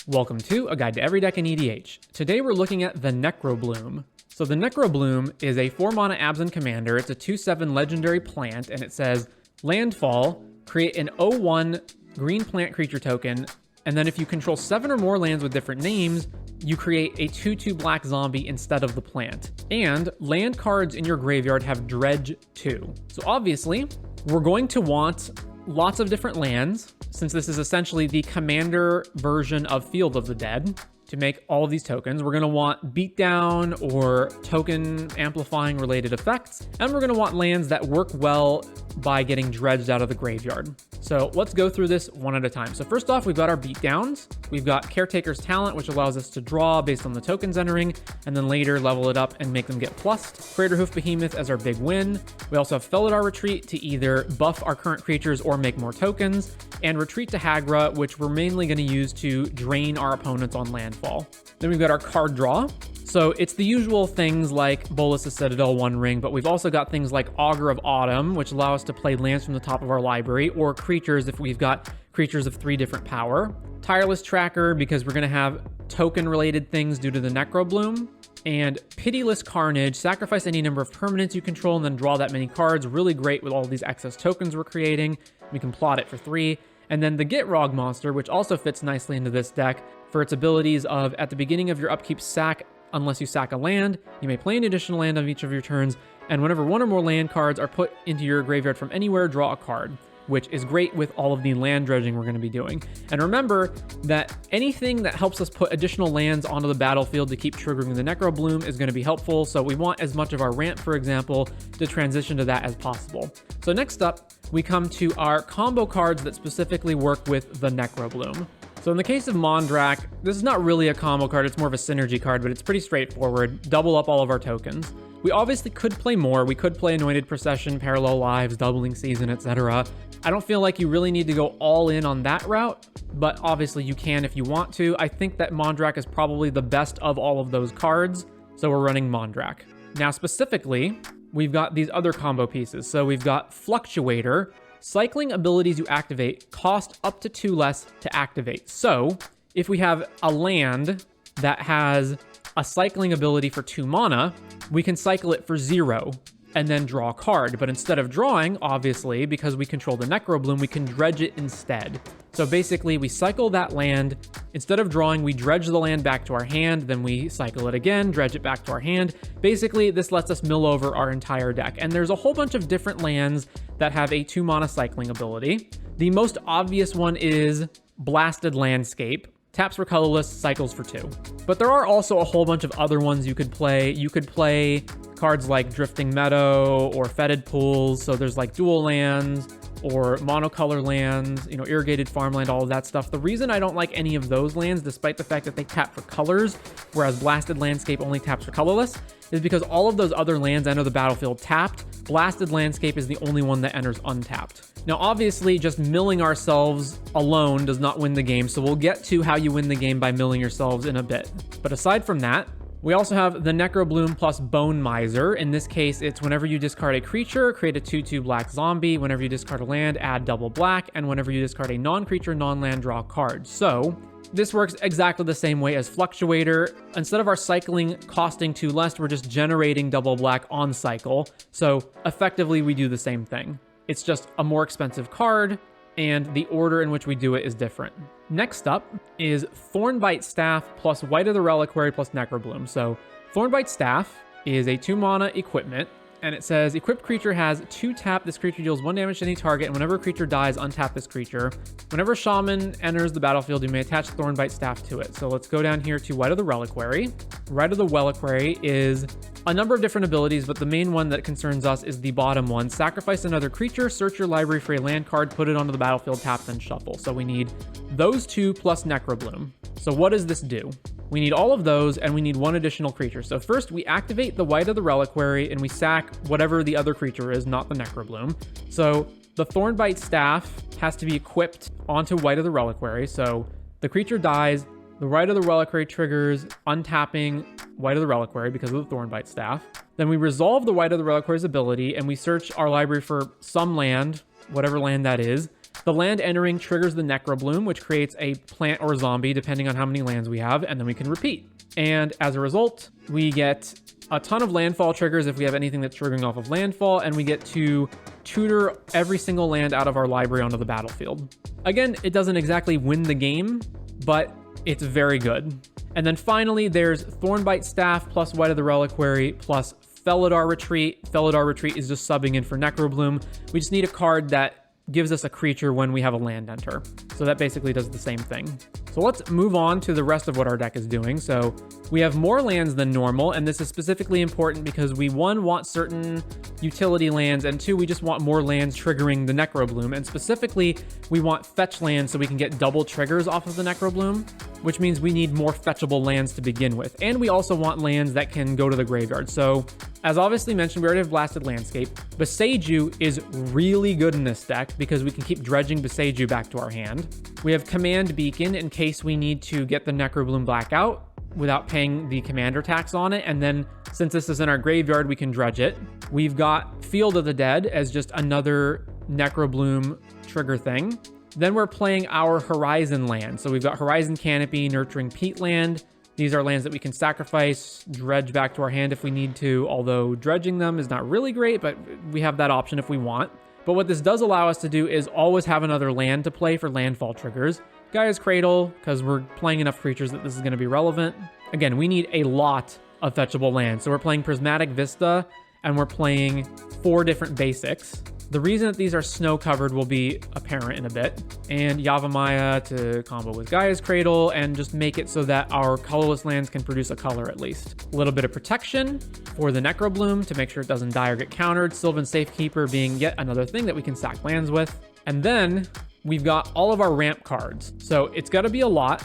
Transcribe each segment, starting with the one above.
Welcome to A Guide to Every Deck in EDH. Today we're looking at the Necrobloom. So the Necrobloom is a 4-mana Absent commander. It's a 2/7 legendary plant, and it says, landfall, create an 0/1 green plant creature token, and then if you control 7 or more lands with different names, you create a 2/2 black zombie instead of the plant. And land cards in your graveyard have Dredge 2. So obviously, we're going to want lots of different lands, since this is essentially the commander version of Field of the Dead. To make all of these tokens, we're going to want beatdown or token amplifying related effects, and we're going to want lands that work well by getting dredged out of the graveyard. So let's go through this one at a time. So first off, we've got our beatdowns. We've got Caretaker's Talent, which allows us to draw based on the tokens entering, and then later level it up and make them get plussed. Craterhoof Behemoth as our big win. We also have Felidar Retreat to either buff our current creatures or make more tokens, and Retreat to Hagra, which we're mainly going to use to drain our opponents on landfall. Then we've got our card draw. So it's the usual things like Bolas' Citadel, One Ring, but we've also got things like Augur of Autumn, which allow us to play lands from the top of our library, or creatures if we've got creatures of 3 different power. Tireless Tracker, because we're going to have token-related things due to the Necrobloom. And Pitiless Carnage, sacrifice any number of permanents you control and then draw that many cards. Really great with all these excess tokens we're creating. We can plot it for 3. And then the Gitrog monster, which also fits nicely into this deck for its abilities of, at the beginning of your upkeep, sack unless you sack a land. You may play an additional land on each of your turns, and whenever 1 or more land cards are put into your graveyard from anywhere, draw a card, which is great with all of the land dredging we're going to be doing. And remember that anything that helps us put additional lands onto the battlefield to keep triggering the Necrobloom is going to be helpful, so we want as much of our ramp, for example, to transition to that as possible. So next up, we come to our combo cards that specifically work with the Necrobloom. So in the case of Mondrak, this is not really a combo card, it's more of a synergy card, but it's pretty straightforward. Double up all of our tokens. We obviously could play more. We could play Anointed Procession, Parallel Lives, Doubling Season, etc. I don't feel like you really need to go all in on that route, but obviously you can if you want to. I think that Mondrak is probably the best of all of those cards, so we're running Mondrak. Now specifically, we've got these other combo pieces. So we've got Fluctuator. Cycling abilities you activate cost up to 2 less to activate. So if we have a land that has a cycling ability for 2 mana, we can cycle it for 0 and then draw a card. But instead of drawing, obviously, because we control the Necrobloom, we can dredge it instead. So basically, we cycle that land. Instead of drawing, we dredge the land back to our hand, then we cycle it again, dredge it back to our hand. Basically, this lets us mill over our entire deck. And there's a whole bunch of different lands that have a 2-mana cycling ability. The most obvious one is Blasted Landscape. Taps for colorless, cycles for 2. But there are also a whole bunch of other ones you could play. You could play cards like Drifting Meadow or Fetid Pools. So there's like dual lands or monocolor lands, irrigated farmland, all of that stuff. The reason I don't like any of those lands, despite the fact that they tap for colors, whereas Blasted Landscape only taps for colorless, is because all of those other lands enter the battlefield tapped. Blasted Landscape is the only one that enters untapped. Now, obviously, just milling ourselves alone does not win the game, so we'll get to how you win the game by milling yourselves in a bit. But aside from that, we also have the Necrobloom plus Bone Miser. In this case, it's whenever you discard a creature, create a 2/2 black zombie. Whenever you discard a land, add double black. And whenever you discard a non-creature, non-land, draw a card. So this works exactly the same way as Fluctuator. Instead of our cycling costing 2 less, we're just generating double black on cycle. So effectively, we do the same thing. It's just a more expensive card, and the order in which we do it is different. Next up is Thornbite Staff plus White of the Reliquary plus Necrobloom. So Thornbite Staff is a 2-mana equipment, and it says equipped creature has 2 tap. This creature deals 1 damage to any target, and whenever a creature dies, untap this creature. Whenever Shaman enters the battlefield, you may attach Thornbite Staff to it. So let's go down here to White of the Reliquary. White of the Reliquary is a number of different abilities, but the main one that concerns us is the bottom one. Sacrifice another creature, search your library for a land card, put it onto the battlefield, tap, then shuffle. So we need those 2 plus Necrobloom. So what does this do? We need all of those, and we need 1 additional creature. So first, we activate the White of the Reliquary, and we sack whatever the other creature is, not the Necrobloom. So the Thornbite Staff has to be equipped onto White of the Reliquary. So the creature dies, the White of the Reliquary triggers untapping White of the Reliquary because of the Thornbite Staff. Then we resolve the White of the Reliquary's ability, and we search our library for some land, whatever land that is. The land entering triggers the Necrobloom, which creates a plant or zombie depending on how many lands we have, and then we can repeat. And as a result, we get a ton of landfall triggers if we have anything that's triggering off of landfall, and we get to tutor every single land out of our library onto the battlefield. Again, it doesn't exactly win the game, but it's very good. And then finally, there's Thornbite Staff plus White of the Reliquary plus Felidar Retreat. Felidar Retreat is just subbing in for Necrobloom. We just need a card that gives us a creature when we have a land enter. So that basically does the same thing. So let's move on to the rest of what our deck is doing. So we have more lands than normal, and this is specifically important because we, one, want certain utility lands, and two, we just want more lands triggering the Necrobloom. And specifically, we want fetch lands so we can get double triggers off of the Necrobloom, which means we need more fetchable lands to begin with. And we also want lands that can go to the graveyard. So as obviously mentioned, we already have Blasted Landscape. Boseiju is really good in this deck because we can keep dredging Boseiju back to our hand. We have Command Beacon in case we need to get the Necrobloom back out without paying the commander tax on it. And then since this is in our graveyard, we can dredge it. We've got Field of the Dead as just another Necrobloom trigger thing. Then we're playing our Horizon land. So we've got Horizon Canopy, Nurturing Peatland. These are lands that we can sacrifice, dredge back to our hand if we need to, although dredging them is not really great, but we have that option if we want. But what this does allow us to do is always have another land to play for landfall triggers. Gaia's Cradle, because we're playing enough creatures that this is going to be relevant. Again, we need a lot of fetchable lands. So we're playing Prismatic Vista, and we're playing 4 different basics. The reason that these are snow covered will be apparent in a bit. And Yavimaya to combo with Gaia's Cradle and just make it so that our colorless lands can produce a color at least. A little bit of protection for the Necrobloom to make sure it doesn't die or get countered. Sylvan Safekeeper being yet another thing that we can sack lands with. And then we've got all of our ramp cards. So it's got to be a lot.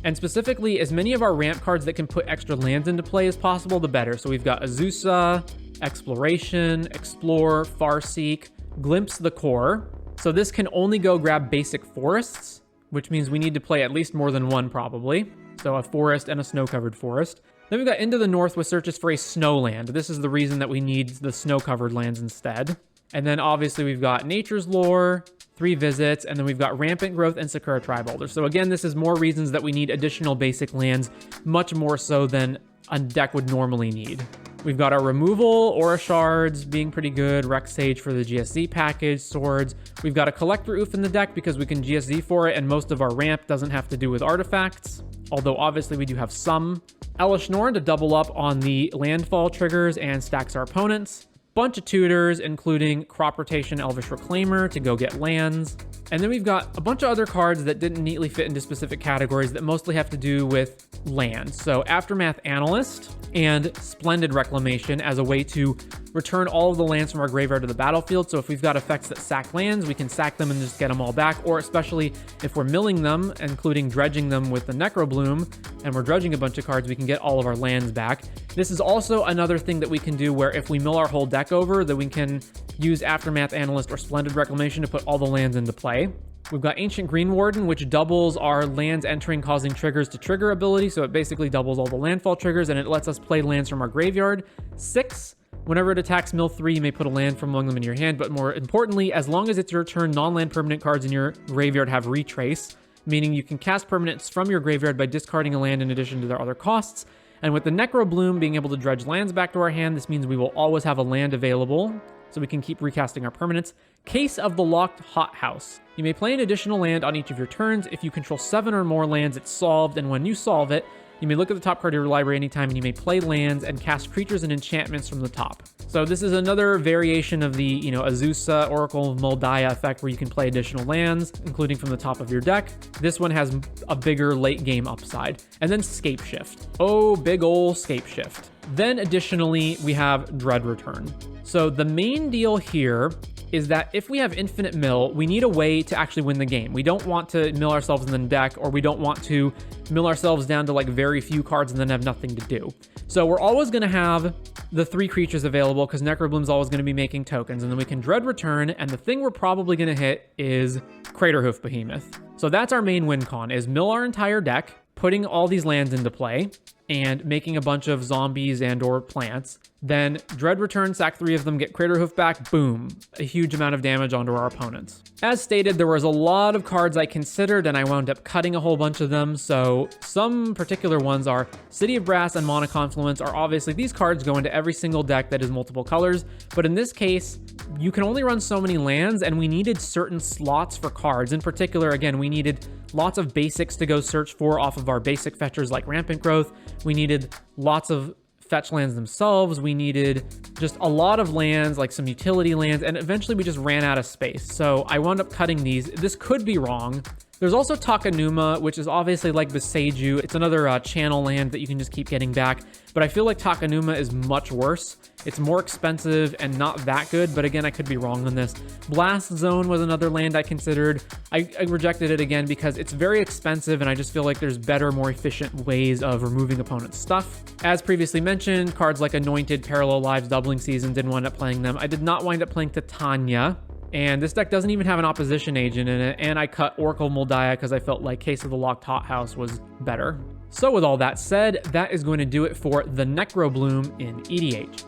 And specifically, as many of our ramp cards that can put extra lands into play as possible, the better. So we've got Azusa, Exploration, Explore, Farseek, Glimpse the Core. So this can only go grab basic forests, which means we need to play at least more than one probably. So a forest and a snow-covered forest. Then we've got Into the North, which searches for a snowland. This is the reason that we need the snow-covered lands instead. And then obviously we've got Nature's Lore, 3 visits, and then we've got Rampant Growth and Sakura Tribe Elder. So again, this is more reasons that we need additional basic lands, much more so than a deck would normally need. We've got our removal, Aura Shards being pretty good, Rex Sage for the GSZ package, Swords. We've got a Collector Oof in the deck because we can GSZ for it, and most of our ramp doesn't have to do with artifacts, although obviously we do have some. Elish Norn to double up on the landfall triggers and stacks our opponents. Bunch of tutors, including Crop Rotation Elvish Reclaimer to go get lands. And then we've got a bunch of other cards that didn't neatly fit into specific categories that mostly have to do with land. So Aftermath Analyst and Splendid Reclamation as a way to return all of the lands from our graveyard to the battlefield. So if we've got effects that sack lands, we can sack them and just get them all back. Or especially if we're milling them, including dredging them with the Necrobloom, and we're dredging a bunch of cards, we can get all of our lands back. This is also another thing that we can do where if we mill our whole deck over, that we can use Aftermath Analyst or Splendid Reclamation to put all the lands into play. We've got Ancient Green Warden, which doubles our lands entering causing triggers to trigger ability. So it basically doubles all the landfall triggers, and it lets us play lands from our graveyard. 6, whenever it attacks mill 3, you may put a land from among them in your hand. But more importantly, as long as it's your turn, non-land permanent cards in your graveyard have retrace, meaning you can cast permanents from your graveyard by discarding a land in addition to their other costs. And with the Necrobloom being able to dredge lands back to our hand, this means we will always have a land available, so we can keep recasting our permanents. Case of the Locked Hothouse. You may play an additional land on each of your turns. If you control 7 or more lands, it's solved, and when you solve it, you may look at the top card of your library anytime, and you may play lands and cast creatures and enchantments from the top. So this is another variation of the, Azusa, Oracle of Moldiah effect where you can play additional lands, including from the top of your deck. This one has a bigger late game upside. And then Scape Shift. Oh, big ol' Scape Shift. Then additionally, we have Dread Return. So the main deal here is that if we have infinite mill, we need a way to actually win the game. We don't want to mill ourselves in the deck, or we don't want to mill ourselves down to like very few cards and then have nothing to do. So we're always going to have the 3 creatures available because Necrobloom's always going to be making tokens, and then we can Dread Return, and the thing we're probably going to hit is Craterhoof Behemoth. So that's our main win con, is mill our entire deck, putting all these lands into play, and making a bunch of zombies and or plants. Then Dread Return, sack 3 of them, get Crater Hoof back, boom. A huge amount of damage onto our opponents. As stated, there was a lot of cards I considered and I wound up cutting a whole bunch of them. So some particular ones are City of Brass and Mana Confluence are obviously, these cards go into every single deck that is multiple colors. But in this case, you can only run so many lands and we needed certain slots for cards. In particular, again, we needed lots of basics to go search for off of our basic fetchers like Rampant Growth. We needed lots of fetch lands themselves. We needed just a lot of lands, like some utility lands, and eventually we just ran out of space. So I wound up cutting these. This could be wrong. There's also Takenuma, which is obviously like Beseiju. It's another channel land that you can just keep getting back. But I feel like Takenuma is much worse. It's more expensive and not that good, but again, I could be wrong on this. Blast Zone was another land I considered. I rejected it again because it's very expensive and I just feel like there's better, more efficient ways of removing opponent's stuff. As previously mentioned, cards like Anointed, Parallel Lives, Doubling Season, didn't wind up playing them. I did not wind up playing Titania. And this deck doesn't even have an opposition agent in it, and I cut Oracle Moldiah because I felt like Case of the Locked Hothouse was better. So with all that said, that is going to do it for the Necrobloom in EDH.